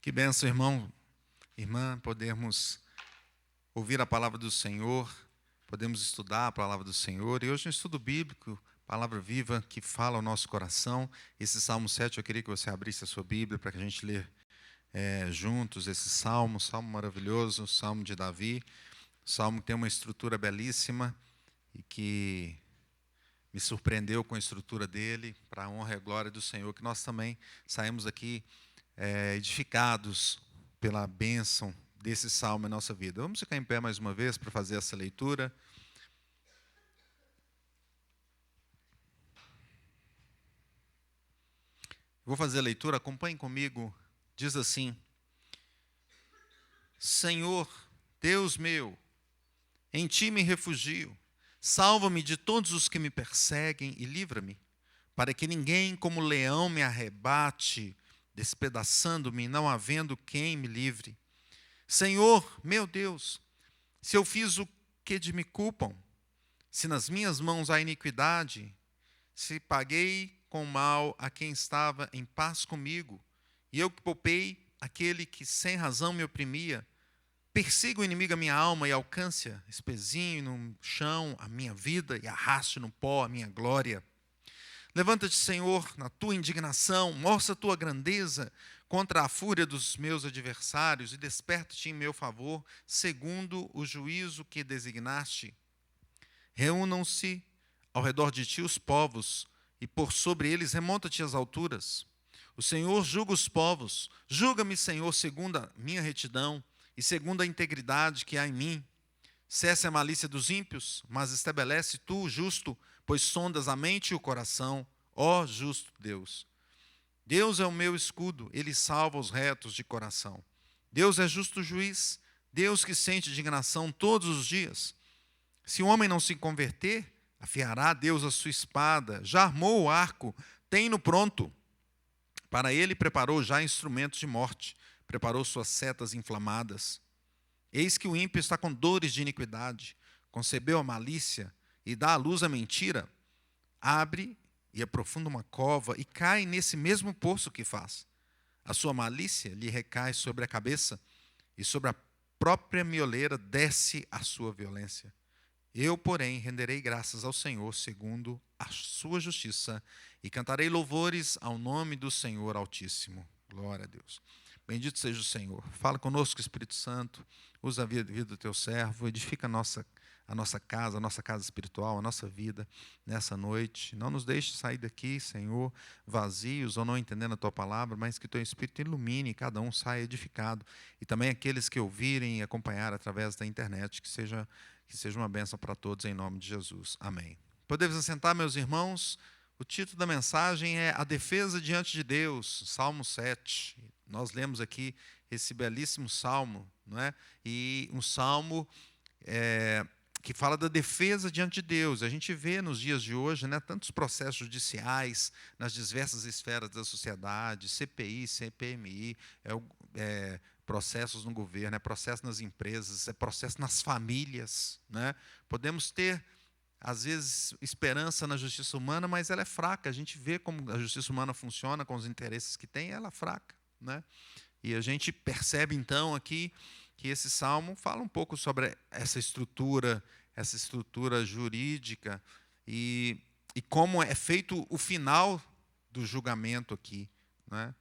Que bênção, irmão, irmã, podermos ouvir a palavra do Senhor, podemos estudar a palavra do Senhor. E hoje um estudo bíblico, palavra viva que fala ao nosso coração. Esse Salmo 7, eu queria que você abrisse a sua Bíblia para que a gente ler juntos esse salmo maravilhoso, salmo de Davi. Salmo que tem uma estrutura belíssima e que me surpreendeu com a estrutura dele, para a honra e a glória do Senhor, que nós também saímos aqui edificados pela bênção desse salmo em nossa vida. Vamos ficar em pé mais uma vez para fazer essa leitura. Vou fazer a leitura, acompanhe comigo. Diz assim: Senhor, Deus meu, em ti me refugio. Salva-me de todos os que me perseguem e livra-me, para que ninguém como leão me arrebate, despedaçando-me, não havendo quem me livre. Senhor, meu Deus, se eu fiz o que de me culpam, se nas minhas mãos há iniquidade, se paguei com mal a quem estava em paz comigo, e eu que poupei aquele que sem razão me oprimia, persiga o inimigo a minha alma e alcance-a, espezinho no chão a minha vida e arraste no pó a minha glória. Levanta-te, Senhor, na tua indignação, mostra a tua grandeza contra a fúria dos meus adversários e desperta-te em meu favor, segundo o juízo que designaste. Reúnam-se ao redor de ti os povos, e por sobre eles remonta-te às alturas. O Senhor julga os povos. Julga-me, Senhor, segundo a minha retidão e segundo a integridade que há em mim. Cesse a malícia dos ímpios, mas estabelece tu o justo, pois sondas a mente e o coração, ó justo Deus. Deus é o meu escudo, ele salva os retos de coração. Deus é justo juiz, Deus que sente indignação todos os dias. Se o homem não se converter, afiará Deus a sua espada, já armou o arco, tem-no pronto. Para ele preparou já instrumentos de morte, preparou suas setas inflamadas. Eis que o ímpio está com dores de iniquidade, concebeu a malícia e dá à luz a mentira. Abre e aprofunda uma cova e cai nesse mesmo poço que faz. A sua malícia lhe recai sobre a cabeça e sobre a própria mioleira desce a sua violência. Eu, porém, renderei graças ao Senhor segundo a sua justiça e cantarei louvores ao nome do Senhor Altíssimo. Glória a Deus. Bendito seja o Senhor. Fala conosco, Espírito Santo. Usa a vida do teu servo. Edifica a nossa casa espiritual, a nossa vida nessa noite. Não nos deixe sair daqui, Senhor, vazios ou não entendendo a tua palavra, mas que teu Espírito ilumine e cada um saia edificado. E também aqueles que ouvirem e acompanhar através da internet, que seja uma bênção para todos, em nome de Jesus. Amém. Podemos assentar, meus irmãos. O título da mensagem é A Defesa Diante de Deus, Salmo 7. Nós lemos aqui esse belíssimo salmo, não é? E um salmo que fala da defesa diante de Deus. A gente vê nos dias de hoje, né, tantos processos judiciais nas diversas esferas da sociedade, CPI, CPMI, processos no governo, processos nas empresas, processo nas famílias, né? Podemos ter, às vezes, esperança na justiça humana, mas ela é fraca. A gente vê como a justiça humana funciona, com os interesses que tem, ela é fraca, né? E a gente percebe, então, aqui, que esse salmo fala um pouco sobre essa estrutura jurídica e como é feito o final do julgamento aqui, né?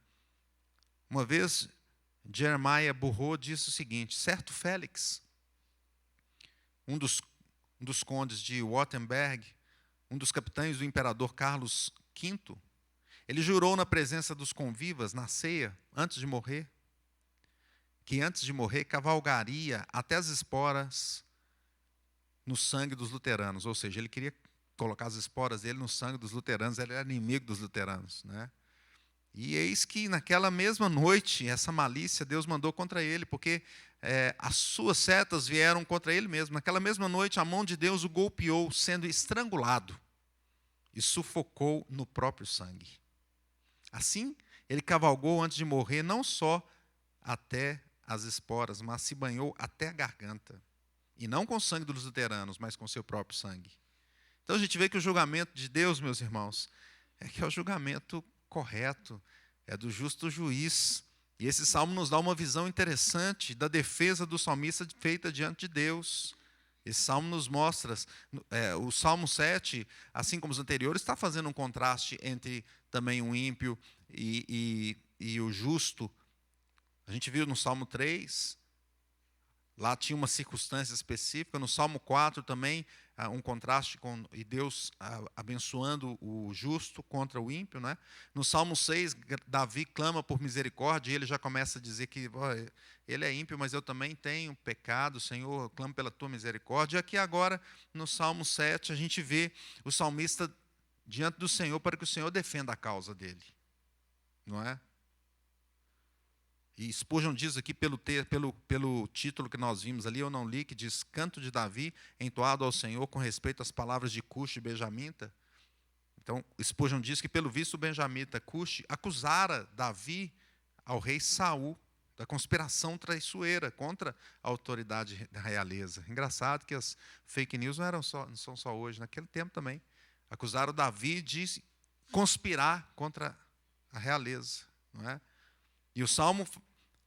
Uma vez, Jeremiah Burroughs disse o seguinte: certo Félix, um dos condes de Wurtemberg, um dos capitães do imperador Carlos V, ele jurou na presença dos convivas, na ceia, antes de morrer, que antes de morrer cavalgaria até as esporas no sangue dos luteranos. Ou seja, ele queria colocar as esporas dele no sangue dos luteranos, ele era inimigo dos luteranos, né? E eis que naquela mesma noite, essa malícia Deus mandou contra ele, porque as suas setas vieram contra ele mesmo. Naquela mesma noite, a mão de Deus o golpeou, sendo estrangulado, e sufocou no próprio sangue. Assim, ele cavalgou antes de morrer, não só até as esporas, mas se banhou até a garganta. E não com o sangue dos luteranos, mas com seu próprio sangue. Então a gente vê que o julgamento de Deus, meus irmãos, é o julgamento correto, é do justo juiz, E esse salmo nos dá uma visão interessante da defesa do salmista feita diante de Deus. Esse salmo nos mostra, o Salmo 7, assim como os anteriores, está fazendo um contraste entre também o ímpio e o justo. A gente viu no Salmo 3, lá tinha uma circunstância específica. No Salmo 4 também, um contraste com e Deus abençoando o justo contra o ímpio, né? No Salmo 6, Davi clama por misericórdia e ele já começa a dizer que ele é ímpio, mas eu também tenho pecado, Senhor, eu clamo pela tua misericórdia. E aqui agora, no Salmo 7, a gente vê o salmista diante do Senhor para que o Senhor defenda a causa dele, não é? E Spurgeon diz aqui pelo título que nós vimos ali, eu não li, que diz Canto de Davi, entoado ao Senhor com respeito às palavras de Cuxi e Benjamita. Então, Spurgeon diz que pelo visto o benjamita Cuxi acusara Davi ao rei Saul da conspiração traiçoeira contra a autoridade da realeza. Engraçado que as fake news não são só hoje, naquele tempo também. Acusaram Davi de conspirar contra a realeza, não é? E o Salmo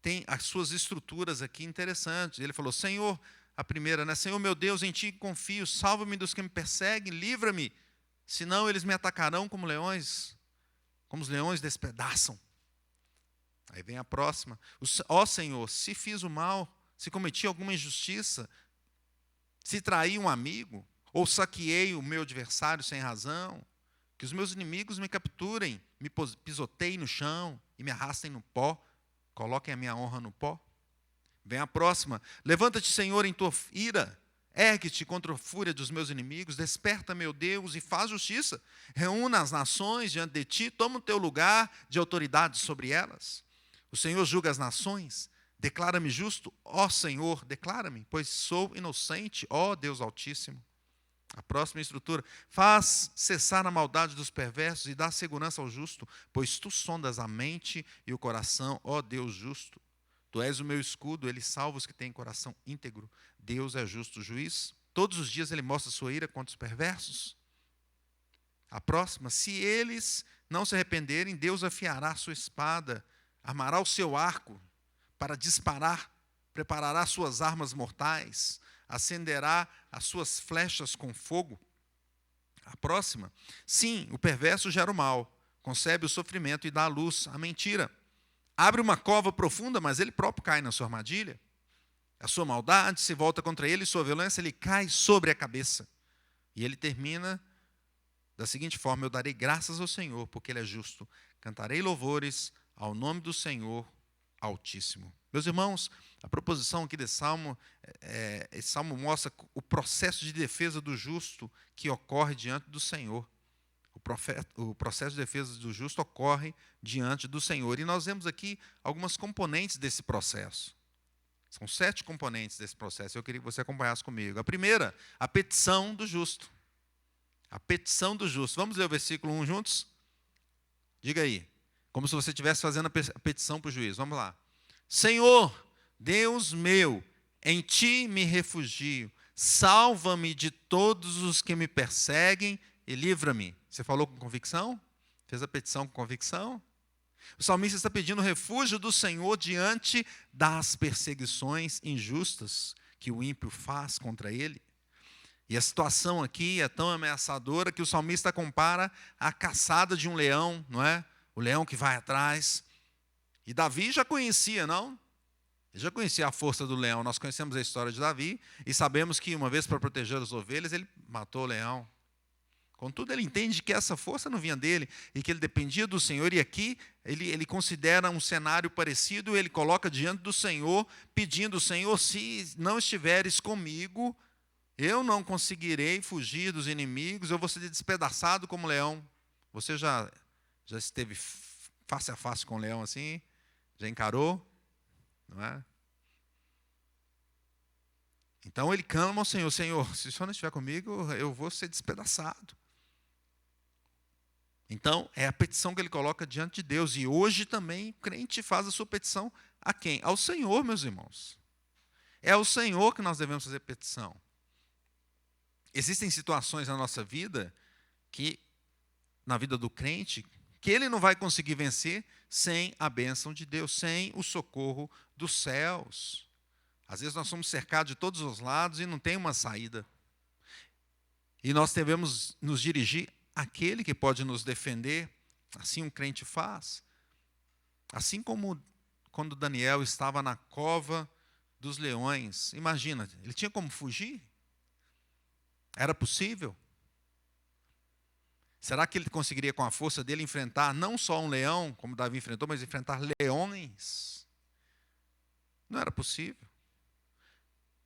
tem as suas estruturas aqui interessantes. Ele falou, Senhor, a primeira, né? Senhor meu Deus, em ti confio, salva-me dos que me perseguem, livra-me, senão eles me atacarão como leões, como os leões despedaçam. Aí vem a próxima. Ó Senhor, se fiz o mal, se cometi alguma injustiça, se traí um amigo, ou saqueei o meu adversário sem razão, que os meus inimigos me capturem, me pisoteiem no chão e me arrastem no pó, coloquem a minha honra no pó. Vem a próxima. Levanta-te, Senhor, em tua ira, ergue-te contra a fúria dos meus inimigos, desperta, meu Deus, e faz justiça. Reúna as nações diante de ti, toma o teu lugar de autoridade sobre elas. O Senhor julga as nações, declara-me justo, ó Senhor, declara-me, pois sou inocente, ó Deus Altíssimo. A próxima estrutura, faz cessar a maldade dos perversos e dá segurança ao justo, pois tu sondas a mente e o coração, ó Deus justo. Tu és o meu escudo, ele salva os que têm coração íntegro. Deus é justo juiz. Todos os dias ele mostra sua ira contra os perversos. A próxima, se eles não se arrependerem, Deus afiará sua espada, armará o seu arco para disparar, preparará suas armas mortais, acenderá as suas flechas com fogo. A próxima, sim, o perverso gera o mal, concebe o sofrimento e dá à luz a mentira. Abre uma cova profunda, mas ele próprio cai na sua armadilha. A sua maldade se volta contra ele e sua violência lhe cai sobre a cabeça. E ele termina da seguinte forma, eu darei graças ao Senhor, porque ele é justo. Cantarei louvores ao nome do Senhor Altíssimo. Meus irmãos, a proposição aqui desse salmo, esse salmo mostra o processo de defesa do justo que ocorre diante do Senhor. O processo de defesa do justo ocorre diante do Senhor. E nós vemos aqui algumas componentes desse processo. São 7 componentes desse processo. Eu queria que você acompanhasse comigo. A primeira, a petição do justo. A petição do justo. Vamos ler o versículo 1 juntos? Diga aí. Como se você estivesse fazendo a petição para o juiz. Vamos lá. Senhor, Deus meu, em ti me refugio. Salva-me de todos os que me perseguem e livra-me. Você falou com convicção? Fez a petição com convicção? O salmista está pedindo refúgio do Senhor diante das perseguições injustas que o ímpio faz contra ele. E a situação aqui é tão ameaçadora que o salmista compara a caçada de um leão, não é? O leão que vai atrás. E Davi já conhecia, não? Ele já conhecia a força do leão. Nós conhecemos a história de Davi e sabemos que uma vez para proteger as ovelhas, ele matou o leão. Contudo, ele entende que essa força não vinha dele e que ele dependia do Senhor. E aqui ele considera um cenário parecido, ele coloca diante do Senhor, pedindo, Senhor, se não estiveres comigo, eu não conseguirei fugir dos inimigos, eu vou ser despedaçado como leão. Você já esteve face a face com o leão assim? Já encarou? Não é? Então ele clama ao Senhor, Senhor, se o Senhor não estiver comigo, eu vou ser despedaçado. Então, é a petição que ele coloca diante de Deus. E hoje também o crente faz a sua petição a quem? Ao Senhor, meus irmãos. É ao Senhor que nós devemos fazer petição. Existem situações na nossa vida, na vida do crente, que ele não vai conseguir vencer sem a bênção de Deus, sem o socorro dos céus. Às vezes nós somos cercados de todos os lados e não tem uma saída. E nós devemos nos dirigir àquele que pode nos defender. Assim um crente faz. Assim como quando Daniel estava na cova dos leões. Imagina, ele tinha como fugir? Era possível? Será que ele conseguiria, com a força dele, enfrentar não só um leão, como Davi enfrentou, mas enfrentar leões? Não era possível.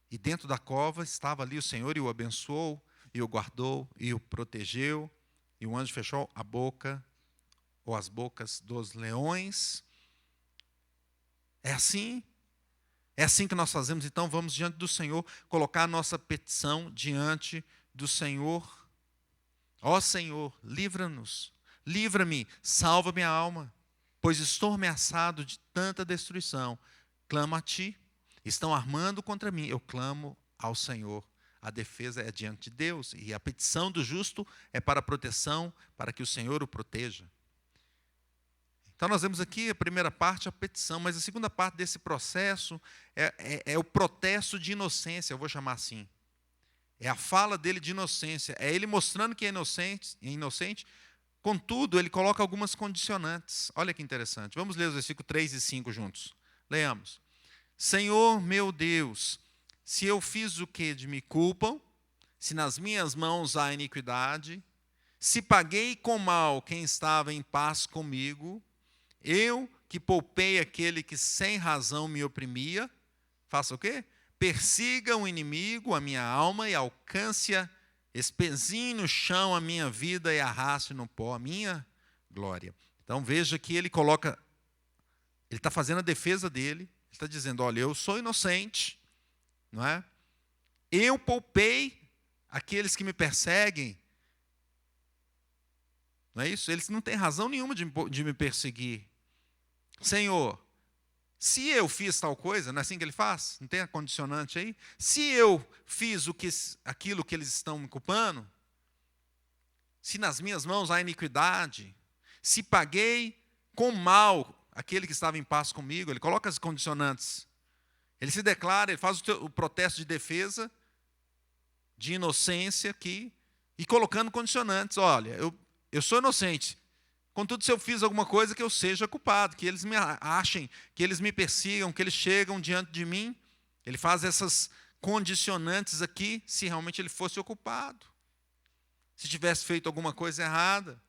E dentro da cova estava ali o Senhor e o abençoou, e o guardou, e o protegeu, e o anjo fechou a boca, ou as bocas dos leões. É assim que nós fazemos. Então vamos diante do Senhor, colocar a nossa petição diante do Senhor. Ó Senhor, livra-nos, livra-me, salva minha alma, pois estou ameaçado de tanta destruição. Clamo a Ti, estão armando contra mim, eu clamo ao Senhor. A defesa é diante de Deus, e a petição do justo é para a proteção, para que o Senhor o proteja. Então nós vemos aqui a primeira parte, a petição, mas a segunda parte desse processo é o protesto de inocência, eu vou chamar assim. É a fala dele de inocência. É ele mostrando que é inocente. Contudo, ele coloca algumas condicionantes. Olha que interessante. Vamos ler os versículos 3 e 5 juntos. Leamos. Senhor meu Deus, se eu fiz o que de me culpam, se nas minhas mãos há iniquidade, se paguei com mal quem estava em paz comigo, eu que poupei aquele que sem razão me oprimia, faça o quê? Persiga o inimigo, a minha alma, e alcance-a, espezinhe no chão a minha vida e arraste no pó a minha glória. Então veja que ele coloca, ele está fazendo a defesa dele, ele está dizendo, olha, eu sou inocente, não é? Eu poupei aqueles que me perseguem, não é isso? Eles não têm razão nenhuma de me perseguir. Senhor, se eu fiz tal coisa, não é assim que ele faz? Não tem a condicionante aí? Se eu fiz aquilo que eles estão me culpando, se nas minhas mãos há iniquidade, se paguei com mal aquele que estava em paz comigo, ele coloca as condicionantes. Ele se declara, ele faz o protesto de defesa, de inocência aqui, e colocando condicionantes. Olha, eu sou inocente. Contudo, se eu fiz alguma coisa, que eu seja culpado, que eles me achem, que eles me persigam, que eles chegam diante de mim. Ele faz essas condicionantes aqui, se realmente ele fosse o culpado. Se tivesse feito alguma coisa errada.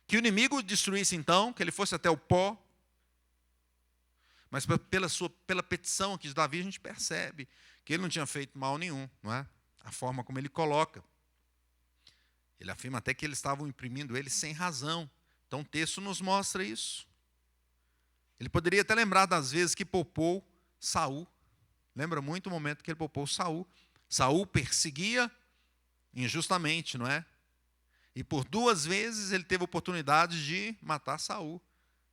Que o inimigo destruísse então, que ele fosse até o pó. Mas pela petição aqui de Davi, a gente percebe que ele não tinha feito mal nenhum, não é? A forma como ele coloca. Ele afirma até que eles estavam imprimindo ele sem razão. Então o texto nos mostra isso. Ele poderia até lembrar das vezes que poupou Saul. Lembra muito o momento que ele poupou Saul. Saul perseguia injustamente, não é? E por 2 vezes ele teve a oportunidade de matar Saul.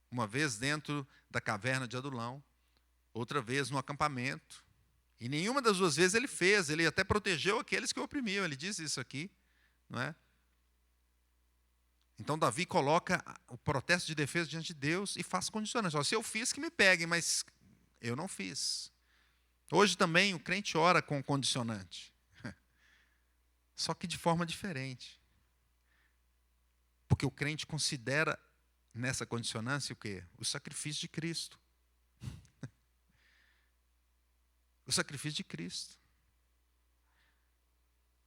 Uma vez dentro da caverna de Adulão, outra vez no acampamento. E nenhuma das 2 vezes ele fez, ele até protegeu aqueles que o oprimiam. Ele diz isso aqui, não é? Então Davi coloca o protesto de defesa diante de Deus e faz condições. Se eu fiz, que me peguem, mas eu não fiz. Hoje também o crente ora com condicionante. Só que de forma diferente. Porque o crente considera nessa condicionância o quê? O sacrifício de Cristo. O sacrifício de Cristo.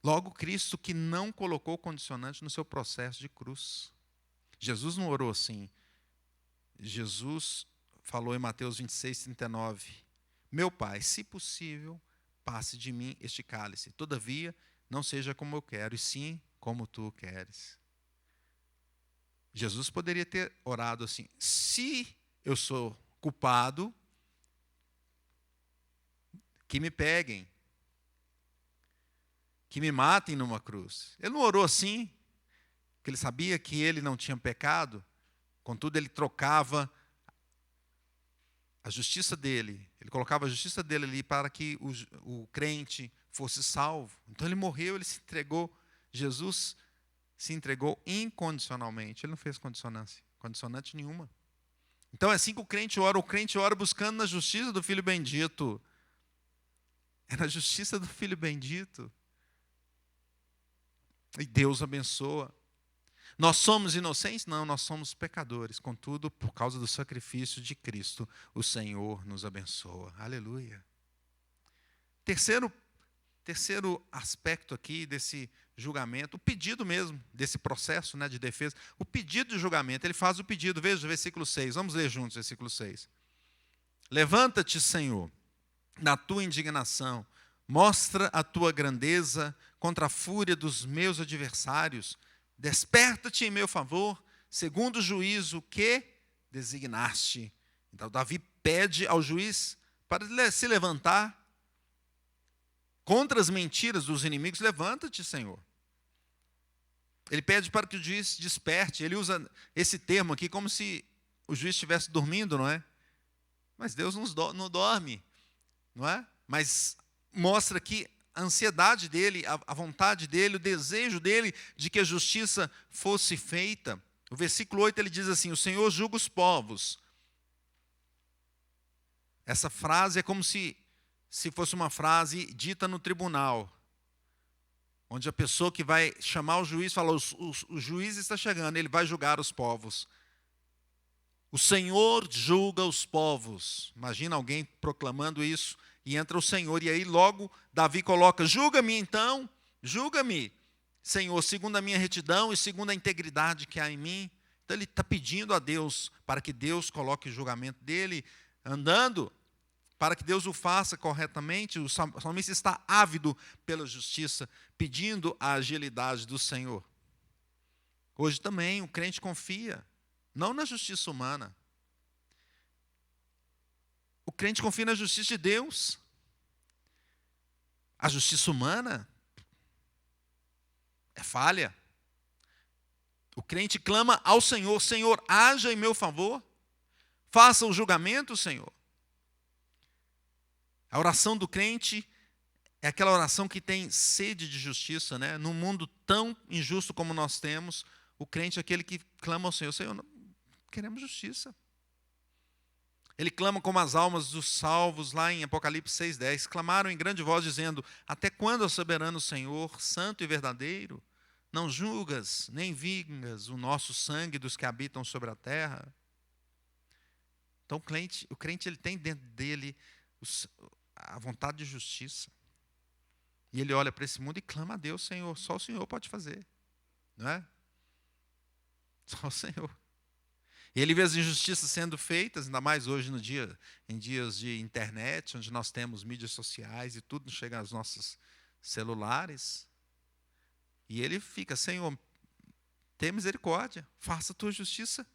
Logo, Cristo que não colocou condicionante no seu processo de cruz. Jesus não orou assim. Jesus falou em Mateus 26, 39. Meu Pai, se possível, passe de mim este cálice. Todavia, não seja como eu quero, e sim como tu queres. Jesus poderia ter orado assim, se eu sou culpado, que me peguem. Que me matem numa cruz. Ele não orou assim, porque ele sabia que ele não tinha pecado, contudo ele trocava a justiça dele, ele colocava a justiça dele ali para que o crente fosse salvo. Então ele morreu, ele se entregou, Jesus se entregou incondicionalmente, ele não fez condicionância. condicionante nenhuma. Então é assim que o crente ora buscando na justiça do Filho bendito. É na justiça do Filho bendito. E Deus abençoa. Nós somos inocentes? Não, nós somos pecadores. Contudo, por causa do sacrifício de Cristo, o Senhor nos abençoa. Aleluia. Terceiro aspecto aqui desse julgamento, o pedido mesmo, desse processo, né, de defesa. O pedido de julgamento, ele faz o pedido. Veja o versículo 6. Vamos ler juntos o versículo 6. Levanta-te, Senhor, na tua indignação. Mostra a tua grandeza contra a fúria dos meus adversários. Desperta-te em meu favor, segundo o juízo que designaste. Então, Davi pede ao juiz para se levantar contra as mentiras dos inimigos. Levanta-te, Senhor. Ele pede para que o juiz desperte. Ele usa esse termo aqui como se o juiz estivesse dormindo, não é? Mas Deus não dorme, não é? Mas mostra que a ansiedade dele, a vontade dele, o desejo dele de que a justiça fosse feita. O versículo 8 ele diz assim: o Senhor julga os povos. Essa frase é como se fosse uma frase dita no tribunal, onde a pessoa que vai chamar o juiz fala: o juiz está chegando, ele vai julgar os povos. O Senhor julga os povos. Imagina alguém proclamando isso, e entra o Senhor, e aí logo Davi coloca: julga-me então, julga-me, Senhor, segundo a minha retidão e segundo a integridade que há em mim. Então ele está pedindo a Deus para que Deus coloque o julgamento dele andando, para que Deus o faça corretamente. O salmista está ávido pela justiça, pedindo a agilidade do Senhor. Hoje também o crente confia, não na justiça humana. O crente confia na justiça de Deus. A justiça humana é falha. O crente clama ao Senhor: Senhor, haja em meu favor, faça o julgamento, Senhor. A oração do crente é aquela oração que tem sede de justiça, né? Num mundo tão injusto como nós temos, o crente é aquele que clama ao Senhor: Senhor, queremos justiça. Ele clama como as almas dos salvos, lá em Apocalipse 6,10. Clamaram em grande voz, dizendo: até quando, ó soberano Senhor, santo e verdadeiro, não julgas, nem vingas o nosso sangue dos que habitam sobre a terra? Então o crente ele tem dentro dele a vontade de justiça. E ele olha para esse mundo e clama a Deus: Senhor, só o Senhor pode fazer. Não é? Só o Senhor. E ele vê as injustiças sendo feitas, ainda mais hoje em dias de internet, onde nós temos mídias sociais e tudo chega aos nossos celulares. E ele fica: Senhor, tenha misericórdia, faça a tua justiça.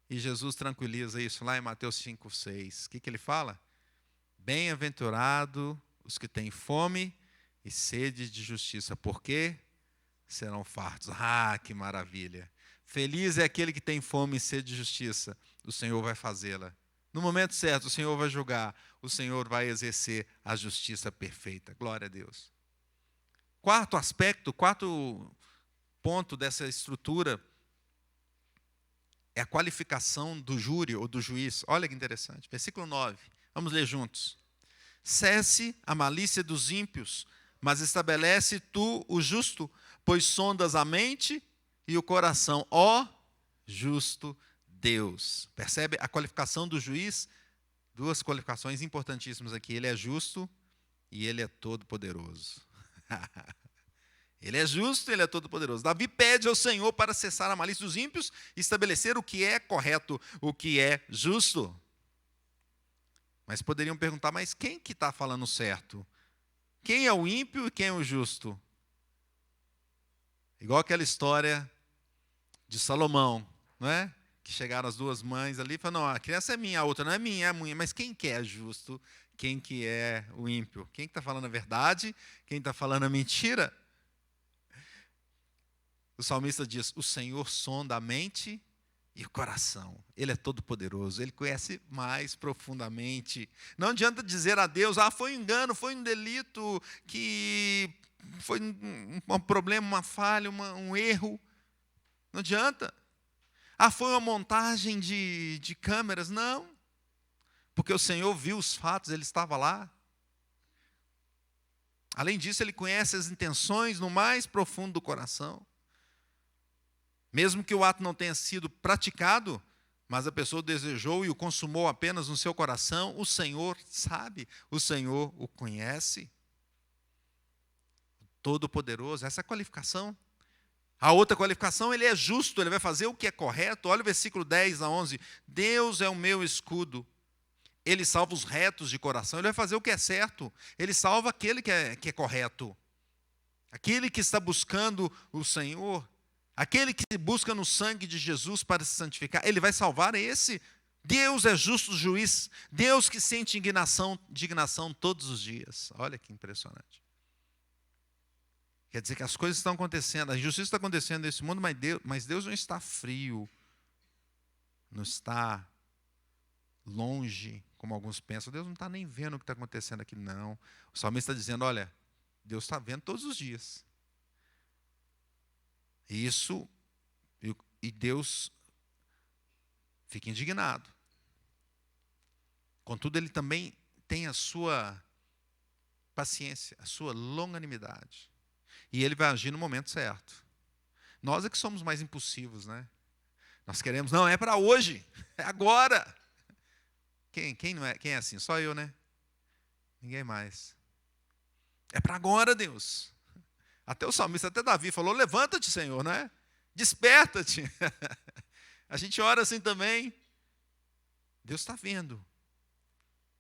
E Jesus tranquiliza isso lá em Mateus 5,6. O que ele fala? Bem-aventurado os que têm fome e sede de justiça, porque serão fartos. Ah, que maravilha! Feliz é aquele que tem fome e sede de justiça. O Senhor vai fazê-la. No momento certo, o Senhor vai julgar. O Senhor vai exercer a justiça perfeita. Glória a Deus. Quarto ponto dessa estrutura é a qualificação do júri ou do juiz. Olha que interessante. Versículo 9. Vamos ler juntos. Cesse a malícia dos ímpios, mas estabelece tu o justo, pois sondas a mente e o coração, ó justo Deus. Percebe a qualificação do juiz? Duas qualificações importantíssimas aqui. Ele é justo e ele é todo-poderoso. Ele é justo e ele é todo-poderoso. Davi pede ao Senhor para cessar a malícia dos ímpios e estabelecer o que é correto, o que é justo. Mas poderiam perguntar: mas quem que está falando certo? Quem é o ímpio e quem é o justo? Igual aquela história de Salomão, não é? Que chegaram as duas mães ali e falaram: não, a criança é minha, a outra não é minha, é minha. Mas quem que é justo? Quem que é o ímpio? Quem está falando a verdade? Quem está falando a mentira? O salmista diz: o Senhor sonda a mente e o coração. Ele é todo poderoso, ele conhece mais profundamente. Não adianta dizer a Deus: foi um engano, foi um delito, que foi um problema, uma falha, um erro. Não adianta. Ah, foi uma montagem de câmeras. Não, porque o Senhor viu os fatos, Ele estava lá. Além disso, Ele conhece as intenções no mais profundo do coração. Mesmo que o ato não tenha sido praticado, mas a pessoa desejou e o consumou apenas no seu coração, o Senhor sabe, o Senhor o conhece. Todo-Poderoso, essa é a qualificação. A outra qualificação, Ele é justo, Ele vai fazer o que é correto. Olha o versículo 10 a 11. Deus é o meu escudo. Ele salva os retos de coração. Ele vai fazer o que é certo. Ele salva aquele que é correto. Aquele que está buscando o Senhor. Aquele que busca no sangue de Jesus para se santificar. Ele vai salvar esse. Deus é justo juiz. Deus que sente indignação todos os dias. Olha que impressionante. Quer dizer que as coisas estão acontecendo. A injustiça está acontecendo nesse mundo, mas Deus não está frio. Não está longe, como alguns pensam. Deus não está nem vendo o que está acontecendo aqui, não. O salmista está dizendo, olha, Deus está vendo todos os dias. Isso, e Deus fica indignado. Contudo, Ele também tem a sua paciência, a sua longanimidade. E Ele vai agir no momento certo. Nós é que somos mais impulsivos, né? Nós queremos, não, é para hoje, é agora. Quem não é? Quem é assim? Só eu, né? Ninguém mais. É para agora, Deus. Até o salmista, até Davi falou, levanta-te, Senhor, né? Desperta-te. A gente ora assim também. Deus está vendo.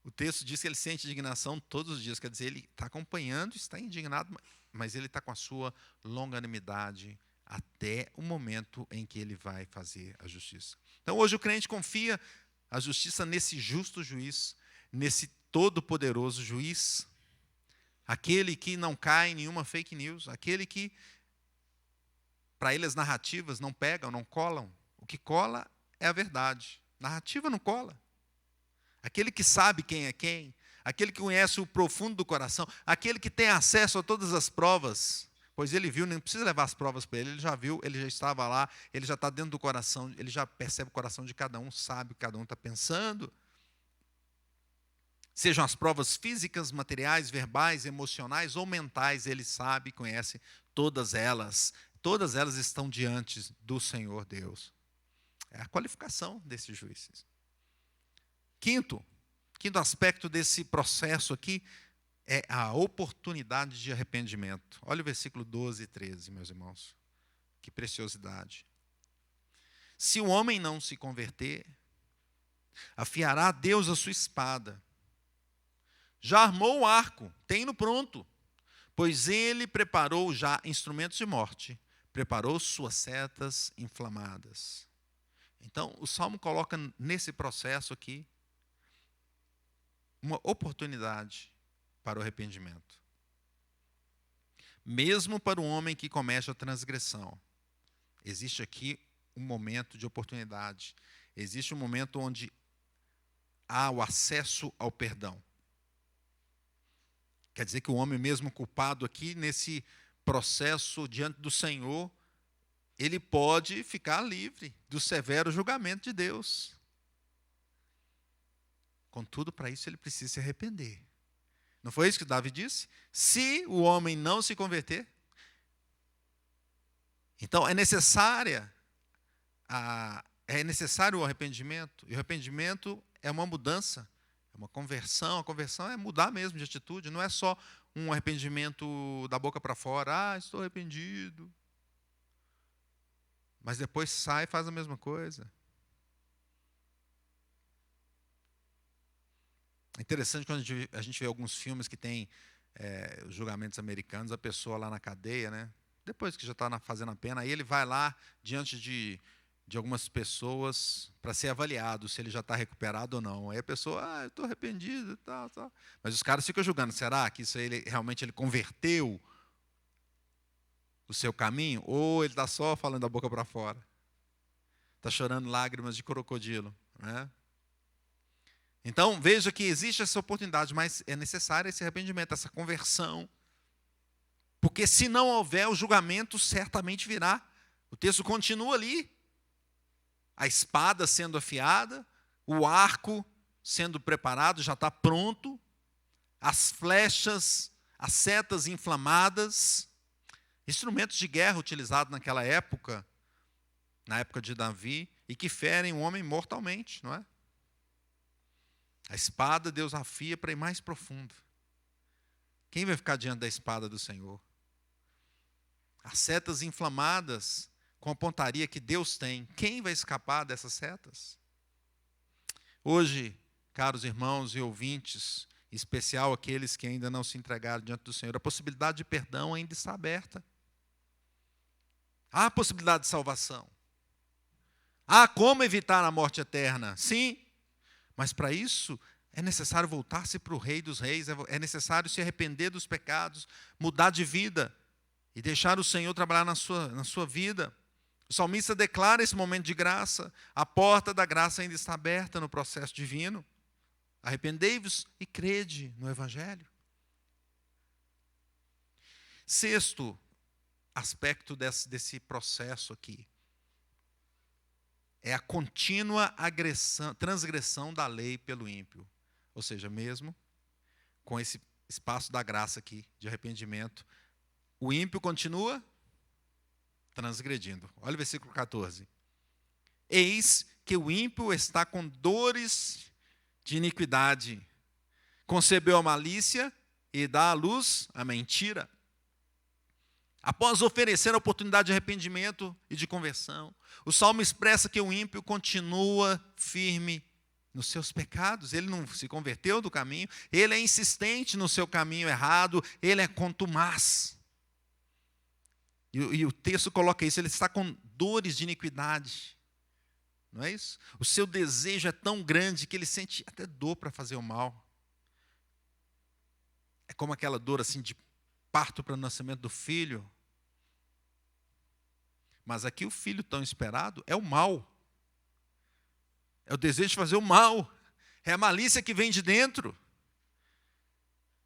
O texto diz que Ele sente indignação todos os dias. Quer dizer, Ele está acompanhando, está indignado, mas Ele está com a sua longanimidade até o momento em que Ele vai fazer a justiça. Então, hoje o crente confia a justiça nesse justo juiz, nesse todo-poderoso juiz, aquele que não cai em nenhuma fake news, aquele que, para ele, as narrativas não pegam, não colam. O que cola é a verdade. Narrativa não cola. Aquele que sabe quem é quem, aquele que conhece o profundo do coração, aquele que tem acesso a todas as provas, pois ele viu, nem precisa levar as provas para ele já viu, ele já estava lá, ele já está dentro do coração, ele já percebe o coração de cada um, sabe o que cada um está pensando. Sejam as provas físicas, materiais, verbais, emocionais ou mentais, ele sabe, conhece todas elas. Todas elas estão diante do Senhor Deus. É a qualificação desses juízes. Quinto aspecto desse processo aqui é a oportunidade de arrependimento. Olha o versículo 12 e 13, meus irmãos. Que preciosidade. Se o homem não se converter, afiará Deus a sua espada. Já armou o arco, tem-no pronto, pois ele preparou já instrumentos de morte, preparou suas setas inflamadas. Então, o Salmo coloca nesse processo aqui uma oportunidade para o arrependimento. Mesmo para o homem que comete a transgressão, existe aqui um momento de oportunidade. Existe um momento onde há o acesso ao perdão. Quer dizer que o homem mesmo culpado aqui, nesse processo diante do Senhor, ele pode ficar livre do severo julgamento de Deus. Contudo, para isso ele precisa se arrepender. Não foi isso que Davi disse? Se o homem não se converter, então é necessário o arrependimento. E o arrependimento é uma mudança, é uma conversão. A conversão é mudar mesmo de atitude. Não é só um arrependimento da boca para fora. Ah, estou arrependido. Mas depois sai e faz a mesma coisa. É interessante quando a gente vê alguns filmes que tem os julgamentos americanos, a pessoa lá na cadeia, né? Depois que já está fazendo a pena, aí ele vai lá diante de algumas pessoas para ser avaliado se ele já está recuperado ou não. Aí a pessoa, eu estou arrependido e tal. Mas os caras ficam julgando, será que isso aí realmente ele converteu o seu caminho? Ou ele está só falando da boca para fora? Está chorando lágrimas de crocodilo, né? Então, veja que existe essa oportunidade, mas é necessário esse arrependimento, essa conversão. Porque se não houver, o julgamento certamente virá. O texto continua ali. a espada sendo afiada, o arco sendo preparado, já está pronto, as flechas, as setas inflamadas, instrumentos de guerra utilizados naquela época, na época de Davi, e que ferem o homem mortalmente, não é? A espada Deus afia para ir mais profundo. Quem vai ficar diante da espada do Senhor? As setas inflamadas, com a pontaria que Deus tem, quem vai escapar dessas setas? Hoje, caros irmãos e ouvintes, em especial aqueles que ainda não se entregaram diante do Senhor, a possibilidade de perdão ainda está aberta. Há a possibilidade de salvação. Há como evitar a morte eterna? Sim, mas para isso é necessário voltar-se para o Rei dos Reis, é necessário se arrepender dos pecados, mudar de vida e deixar o Senhor trabalhar na sua vida. O salmista declara esse momento de graça, a porta da graça ainda está aberta no processo divino. Arrependei-vos e crede no Evangelho. Sexto aspecto desse processo aqui é a contínua transgressão da lei pelo ímpio. Ou seja, mesmo com esse espaço da graça aqui, de arrependimento, o ímpio continua transgredindo. Olha o versículo 14. Eis que o ímpio está com dores de iniquidade, concebeu a malícia e dá à luz a mentira. Após oferecer a oportunidade de arrependimento e de conversão, o Salmo expressa que o ímpio continua firme nos seus pecados. Ele não se converteu do caminho, ele é insistente no seu caminho errado, ele é contumaz. E o texto coloca isso, ele está com dores de iniquidade. Não é isso? O seu desejo é tão grande que ele sente até dor para fazer o mal. É como aquela dor assim de parto para o nascimento do filho. Mas aqui o filho tão esperado é o mal. É o desejo de fazer o mal. É a malícia que vem de dentro.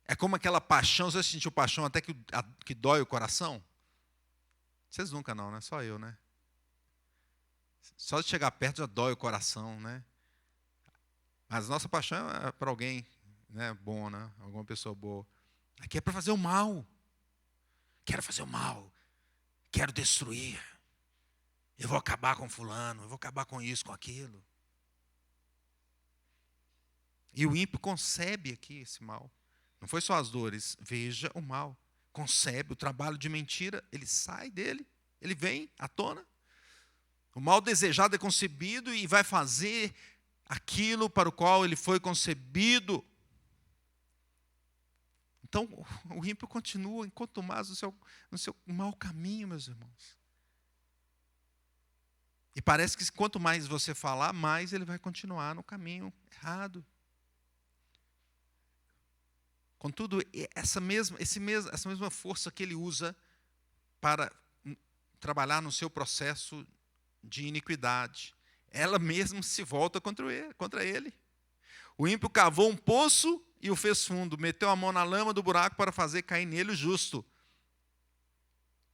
É como aquela paixão, você sentiu paixão até que dói o coração? Vocês nunca não, né? Só eu, né? Só de chegar perto já dói o coração, né? Mas nossa paixão é para alguém, né, bom, né? Alguma pessoa boa. Aqui é para fazer o mal. Quero fazer o mal. Quero destruir. Eu vou acabar com fulano. Eu vou acabar com isso, com aquilo. E o ímpio concebe aqui esse mal. Não foi só as dores. Veja o mal. Concebe o trabalho de mentira. Ele sai dele. Ele vem à tona. O mal desejado é concebido e vai fazer aquilo para o qual ele foi concebido. Então, o ímpio continua contumaz no seu mau caminho, meus irmãos. E parece que quanto mais você falar, mais ele vai continuar no caminho errado. Contudo, essa mesma força que ele usa para trabalhar no seu processo de iniquidade, ela mesma se volta contra ele. O ímpio cavou um poço e o fez fundo, meteu a mão na lama do buraco para fazer cair nele o justo.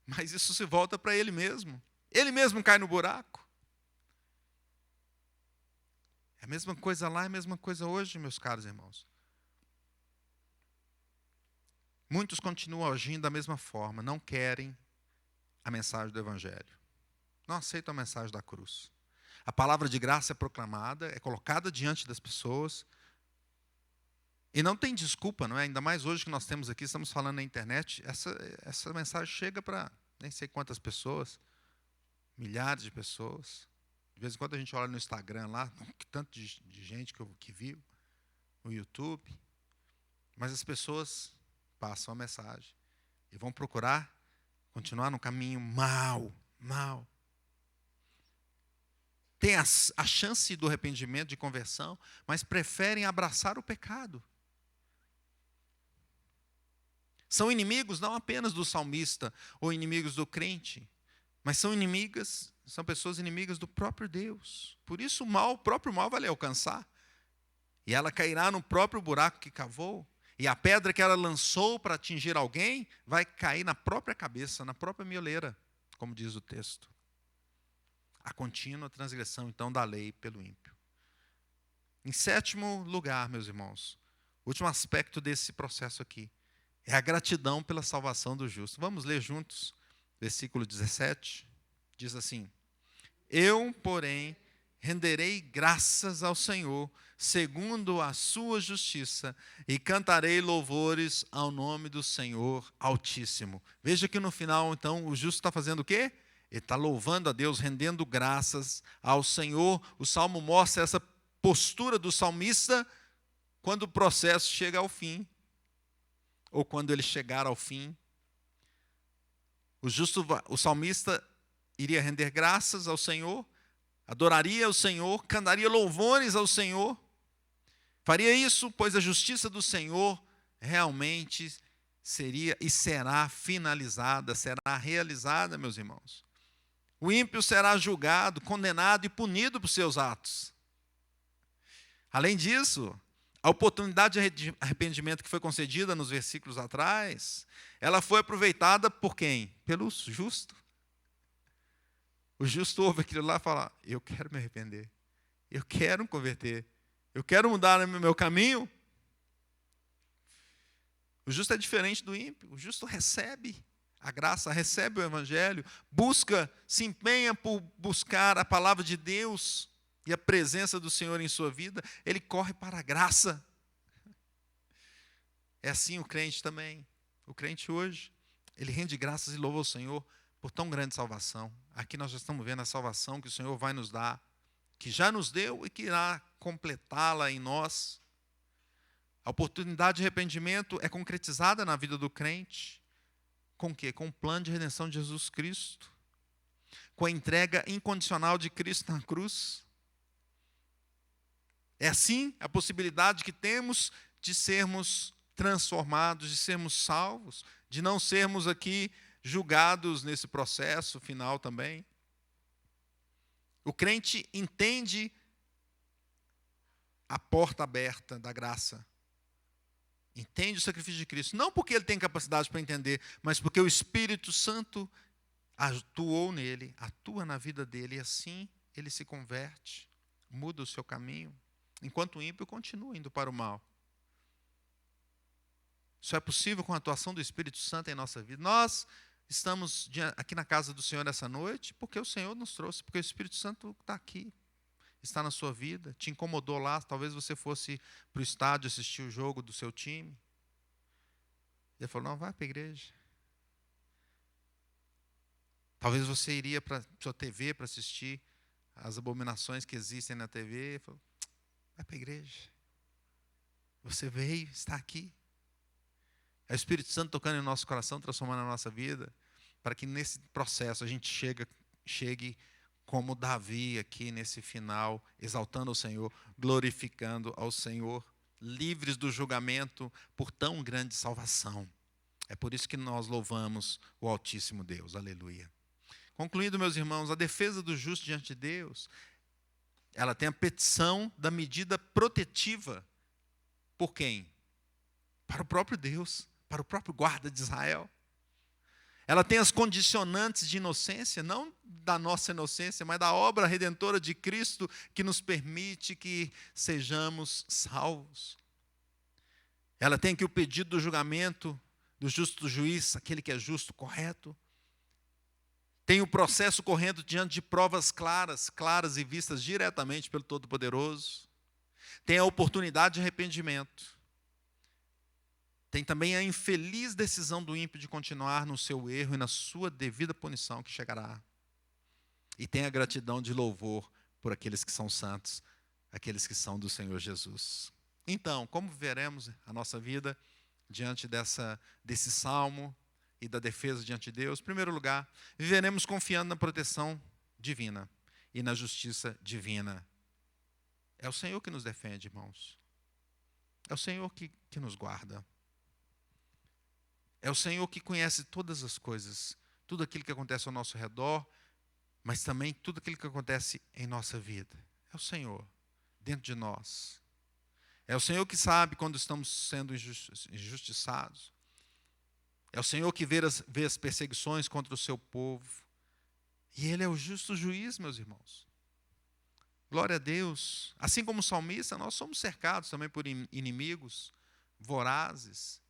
Mas isso se volta para ele mesmo. Ele mesmo cai no buraco. É a mesma coisa lá, é a mesma coisa hoje, meus caros irmãos. Muitos continuam agindo da mesma forma, não querem a mensagem do Evangelho. Não aceitam a mensagem da cruz. A palavra de graça é proclamada, é colocada diante das pessoas. E não tem desculpa, não é? Ainda mais hoje que nós temos aqui, estamos falando na internet, essa mensagem chega para nem sei quantas pessoas, milhares de pessoas. De vez em quando a gente olha no Instagram lá, tanto de gente que viu, no YouTube. Mas as pessoas passam a mensagem e vão procurar continuar no caminho mal. Tem a chance do arrependimento, de conversão, mas preferem abraçar o pecado. São inimigos não apenas do salmista ou inimigos do crente, mas são pessoas inimigas do próprio Deus. Por isso o próprio mal vai lhe alcançar. E ela cairá no próprio buraco que cavou. E a pedra que ela lançou para atingir alguém vai cair na própria cabeça, na própria mioleira, como diz o texto. A contínua transgressão, então, da lei pelo ímpio. Em sétimo lugar, meus irmãos, o último aspecto desse processo aqui é a gratidão pela salvação do justo. Vamos ler juntos, versículo 17. Diz assim: Eu, porém, renderei graças ao Senhor, segundo a sua justiça, e cantarei louvores ao nome do Senhor Altíssimo. Veja que no final, então, o justo está fazendo o quê? Ele está louvando a Deus, rendendo graças ao Senhor. O Salmo mostra essa postura do salmista quando o processo chega ao fim, ou quando ele chegar ao fim. O salmista iria render graças ao Senhor, adoraria o Senhor, cantaria louvores ao Senhor. Faria isso, pois a justiça do Senhor realmente seria e será finalizada, será realizada, meus irmãos. O ímpio será julgado, condenado e punido por seus atos. Além disso, a oportunidade de arrependimento que foi concedida nos versículos atrás, ela foi aproveitada por quem? Pelo justo. O justo ouve aquilo lá e fala: eu quero me arrepender, eu quero me converter, eu quero mudar o meu caminho. O justo é diferente do ímpio. O justo recebe a graça, recebe o evangelho, busca, se empenha por buscar a palavra de Deus e a presença do Senhor em sua vida. Ele corre para a graça. É assim o crente também. O crente hoje, ele rende graças e louva ao Senhor por tão grande salvação. Aqui nós já estamos vendo a salvação que o Senhor vai nos dar, que já nos deu e que irá completá-la em nós. A oportunidade de arrependimento é concretizada na vida do crente. Com o quê? Com o plano de redenção de Jesus Cristo. Com a entrega incondicional de Cristo na cruz. É assim a possibilidade que temos de sermos transformados, de sermos salvos, de não sermos aqui julgados nesse processo final também. O crente entende a porta aberta da graça. Entende o sacrifício de Cristo. Não porque ele tem capacidade para entender, mas porque o Espírito Santo atuou nele, atua na vida dele, e assim ele se converte, muda o seu caminho, enquanto o ímpio continua indo para o mal. Isso é possível com a atuação do Espírito Santo em nossa vida. Nós estamos aqui na casa do Senhor essa noite porque o Senhor nos trouxe, porque o Espírito Santo está aqui, está na sua vida, te incomodou lá. Talvez você fosse para o estádio assistir o jogo do seu time. Ele falou: não, vai para a igreja. Talvez você iria para a sua TV para assistir as abominações que existem na TV. Ele falou: vai para a igreja. Você veio, está aqui. É o Espírito Santo tocando em nosso coração, transformando a nossa vida, para que nesse processo a gente chegue como Davi aqui nesse final, exaltando o Senhor, glorificando ao Senhor, livres do julgamento por tão grande salvação. É por isso que nós louvamos o Altíssimo Deus. Aleluia. Concluindo, meus irmãos, a defesa do justo diante de Deus, ela tem a petição da medida protetiva. Por quem? Para o próprio Deus, para o próprio guarda de Israel. Ela tem as condicionantes de inocência, não da nossa inocência, mas da obra redentora de Cristo, que nos permite que sejamos salvos. Ela tem aqui o pedido do julgamento do justo juiz, aquele que é justo, correto. Tem o processo correndo diante de provas claras e vistas diretamente pelo Todo-Poderoso. Tem a oportunidade de arrependimento. Tem também a infeliz decisão do ímpio de continuar no seu erro e na sua devida punição que chegará. E tem a gratidão de louvor por aqueles que são santos, aqueles que são do Senhor Jesus. Então, como veremos a nossa vida diante desse salmo e da defesa diante de Deus? Em primeiro lugar, viveremos confiando na proteção divina e na justiça divina. É o Senhor que nos defende, irmãos. É o Senhor que nos guarda. É o Senhor que conhece todas as coisas, tudo aquilo que acontece ao nosso redor, mas também tudo aquilo que acontece em nossa vida. É o Senhor, dentro de nós. É o Senhor que sabe quando estamos sendo injustiçados. É o Senhor que vê as perseguições contra o seu povo. E Ele é o justo juiz, meus irmãos. Glória a Deus. Assim como o salmista, nós somos cercados também por inimigos vorazes.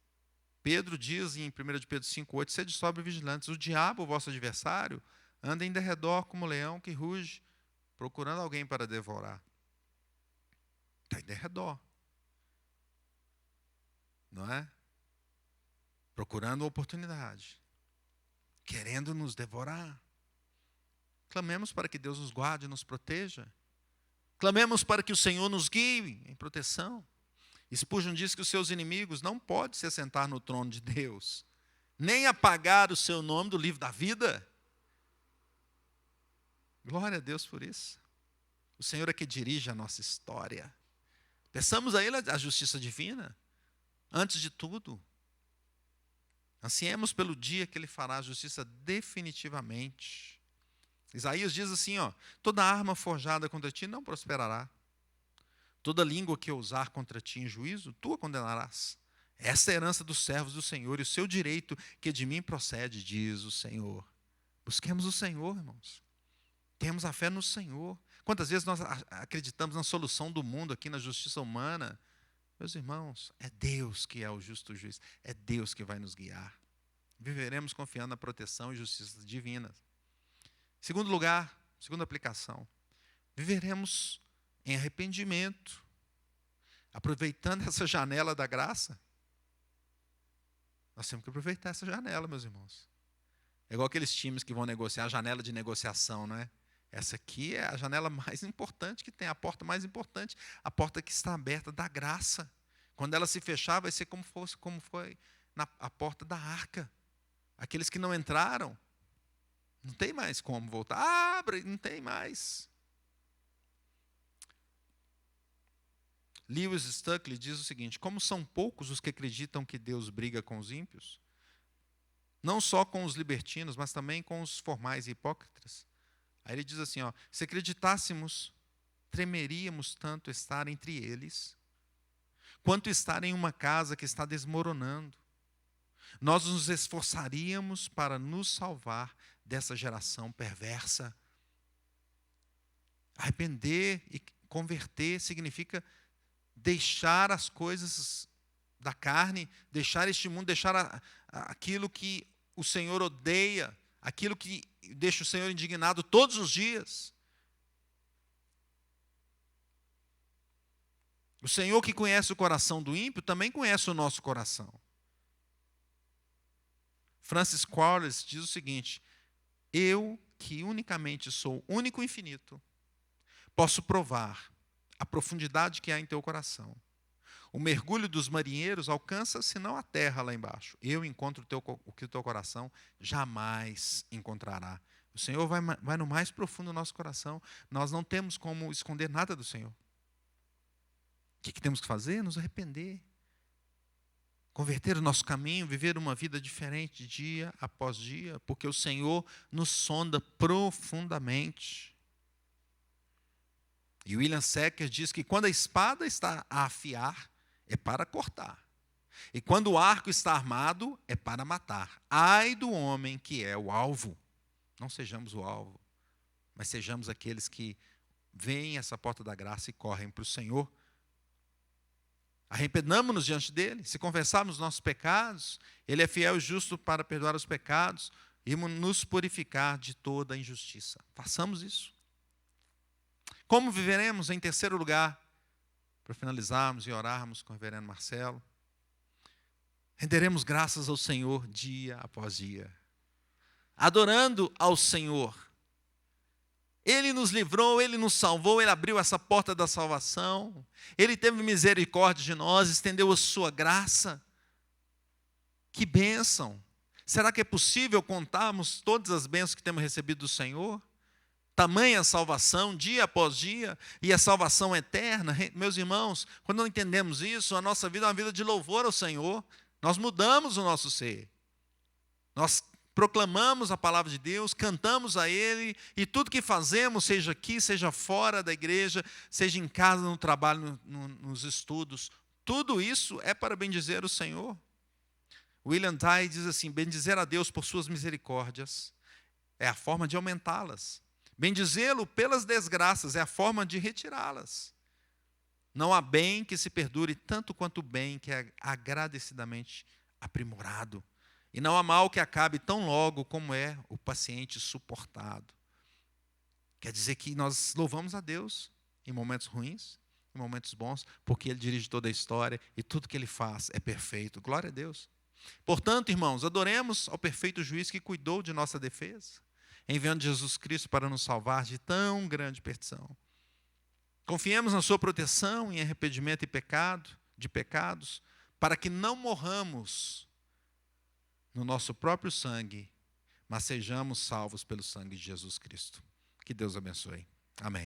Pedro diz em 1 de Pedro 5,8, sede sóbrios e vigilantes. O diabo, o vosso adversário, anda em derredor como leão que ruge, procurando alguém para devorar. Está em derredor. Não é? Procurando oportunidade. Querendo nos devorar. Clamemos para que Deus nos guarde e nos proteja. Clamemos para que o Senhor nos guie em proteção. Spurgeon diz que os seus inimigos não podem se assentar no trono de Deus, nem apagar o seu nome do livro da vida. Glória a Deus por isso. O Senhor é que dirige a nossa história. Peçamos a Ele a justiça divina, antes de tudo. Ansiemos pelo dia que Ele fará a justiça definitivamente. Isaías diz assim, toda arma forjada contra ti não prosperará. Toda língua que ousar contra ti em juízo, tu a condenarás. Esta é a herança dos servos do Senhor e o seu direito que de mim procede, diz o Senhor. Busquemos o Senhor, irmãos. Temos a fé no Senhor. Quantas vezes nós acreditamos na solução do mundo aqui, na justiça humana? Meus irmãos, é Deus que é o justo juiz. É Deus que vai nos guiar. Viveremos confiando na proteção e justiça divinas. Segundo lugar, segunda aplicação. Viveremos em arrependimento, aproveitando essa janela da graça. Nós temos que aproveitar essa janela, meus irmãos. É igual aqueles times que vão negociar, a janela de negociação, não é? Essa aqui é a janela mais importante que tem, a porta mais importante, a porta que está aberta da graça. Quando ela se fechar, vai ser como foi a porta da arca. Aqueles que não entraram, não tem mais como voltar. Abre, não tem mais. Lewis Stuckley diz o seguinte, como são poucos os que acreditam que Deus briga com os ímpios, não só com os libertinos, mas também com os formais e hipócritas. Aí ele diz assim, se acreditássemos, tremeríamos tanto estar entre eles, quanto estar em uma casa que está desmoronando. Nós nos esforçaríamos para nos salvar dessa geração perversa. Arrepender e converter significa deixar as coisas da carne, deixar este mundo, deixar aquilo que o Senhor odeia, aquilo que deixa o Senhor indignado todos os dias. O Senhor que conhece o coração do ímpio, também conhece o nosso coração. Francis Quarles diz o seguinte, eu que unicamente sou único e infinito, posso provar a profundidade que há em teu coração. O mergulho dos marinheiros alcança, senão a terra lá embaixo. Eu encontro o que o teu coração jamais encontrará. O Senhor vai no mais profundo do nosso coração. Nós não temos como esconder nada do Senhor. O que temos que fazer? Nos arrepender. Converter o nosso caminho, viver uma vida diferente dia após dia, porque o Senhor nos sonda profundamente. E William Secker diz que quando a espada está a afiar, é para cortar. E quando o arco está armado, é para matar. Ai do homem que é o alvo. Não sejamos o alvo, mas sejamos aqueles que veem essa porta da graça e correm para o Senhor. Arrependamos-nos diante dele. Se confessarmos nossos pecados, ele é fiel e justo para perdoar os pecados e nos purificar de toda a injustiça. Façamos isso. Como viveremos? Em terceiro lugar, para finalizarmos e orarmos com o reverendo Marcelo, renderemos graças ao Senhor dia após dia, adorando ao Senhor. Ele nos livrou, Ele nos salvou, Ele abriu essa porta da salvação, Ele teve misericórdia de nós, estendeu a sua graça. Que bênção! Será que é possível contarmos todas as bênçãos que temos recebido do Senhor? Tamanha salvação, dia após dia, e a salvação eterna. Meus irmãos, quando não entendemos isso, a nossa vida é uma vida de louvor ao Senhor. Nós mudamos o nosso ser. Nós proclamamos a palavra de Deus, cantamos a Ele, e tudo que fazemos, seja aqui, seja fora da igreja, seja em casa, no trabalho, nos estudos, tudo isso é para bendizer o Senhor. William Ty diz assim, bendizer a Deus por suas misericórdias é a forma de aumentá-las. Bendizê-lo pelas desgraças é a forma de retirá-las. Não há bem que se perdure tanto quanto o bem que é agradecidamente aprimorado. E não há mal que acabe tão logo como é o paciente suportado. Quer dizer que nós louvamos a Deus em momentos ruins, em momentos bons, porque Ele dirige toda a história e tudo que Ele faz é perfeito. Glória a Deus. Portanto, irmãos, adoremos ao perfeito juiz que cuidou de nossa defesa, enviando Jesus Cristo para nos salvar de tão grande perdição. Confiemos na sua proteção em arrependimento de pecados, para que não morramos no nosso próprio sangue, mas sejamos salvos pelo sangue de Jesus Cristo. Que Deus abençoe. Amém.